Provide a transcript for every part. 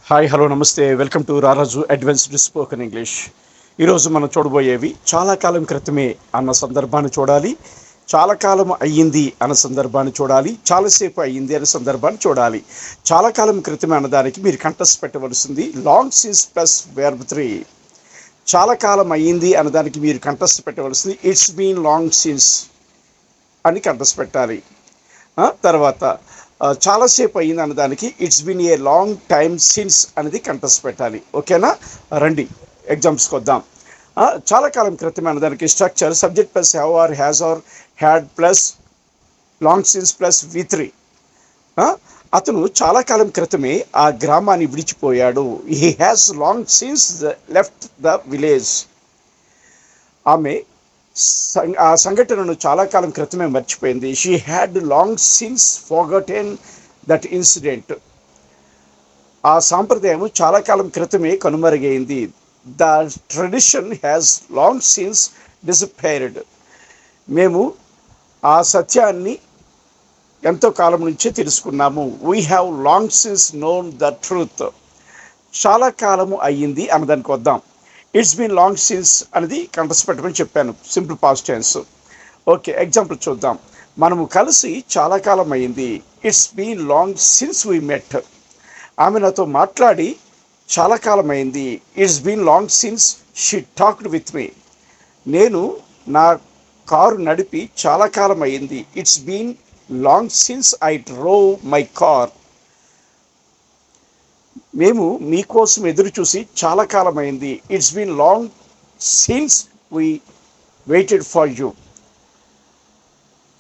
Hi hello నమస్తే welcome to రారాజు advanced spoken English. ఈరోజు మనం చూడబోయేవి చాలా కాలం క్రితమే అన్న సందర్భాన్ని చూడాలి, చాలా కాలం అయ్యింది అన్న సందర్భాన్ని చూడాలి, చాలాసేపు అయ్యింది అనే సందర్భాన్ని చూడాలి. చాలా కాలం క్రితమే అన్నదానికి మీరు కంటెస్ట్ పెట్టవలసింది లాంగ్ సిన్స్ ప్లస్ వెర్బ్ 3. చాలా కాలం అయ్యింది అన్నదానికి మీరు కంటెస్ట్ పెట్టవలసింది ఇట్స్ బీన్ లాంగ్ సిన్స్ అని కంటెస్ట్ పెట్టాలి. తర్వాత చాలాసేపు అయ్యింది అన్నదానికి it's been a long time since అనేది కంటెస్ట్ పెట్టాలి. ఓకేనా? రండి ఎగ్జామ్స్కి వద్దాం. చాలా కాలం క్రితమే అన్నదానికి structure subject plus have or has or had plus long since plus V3. అతను చాలా కాలం క్రితమే ఆ గ్రామాన్ని విడిచిపోయాడు. He has long since left the village. ఆమె ఆ సంఘటనను చాలా కాలం క్రితమే మర్చిపోయింది. She had long since forgotten that incident. ఆ సాంప్రదాయం చాలా కాలం క్రితమే కనుమరుగైంది. The tradition has long since disappeared. మేము ఆ సత్యాన్ని ఎంతో కాలం నుంచే తెలుసుకున్నాము. We have long since known the truth. చాలా కాలము అయ్యింది అన్నదానికి వద్దాం. ఇట్స్ బీన్ లాంగ్ సిన్స్ అనేది కంటెస్ట్ పెట్టమని చెప్పాను, simple past tense. Okay, example చూద్దాం. మనము కలిసి చాలా కాలం అయింది. It's been long since we met. ఆమె నాతో మాట్లాడి చాలా కాలం అయింది. It's been long since she talked with me. నేను నా కారు నడిపి చాలా కాలం అయింది. It's been long since I drove my car. మేము మీకోసం ఎదురు చూసి చాలా కాలం అయింది. It's been long since we waited for you.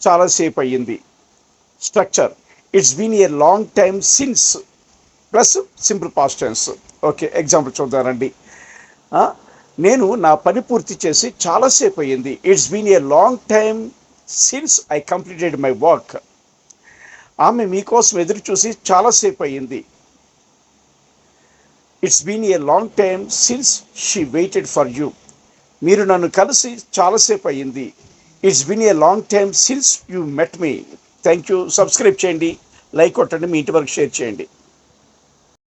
చాలాసేపు అయ్యింది. Structure it's been a long time since plus simple past tense. Okay, example చూద్దారండి. నేను నా పని పూర్తి చేసి చాలాసేపు అయ్యింది. It's been a long time since I completed my work. ఆమె మీకోసం ఎదురు చూసి చాలాసేపు అయ్యింది. It's been a long time since she waited for you. మీరు నన్ను కలిసి చాలాసేపు అయ్యింది. It's been a long time since you met me. Thank you. Subscribe చేయండి, లైక్ కొట్టండి, మీ ఇంటి వరకు షేర్ చేయండి.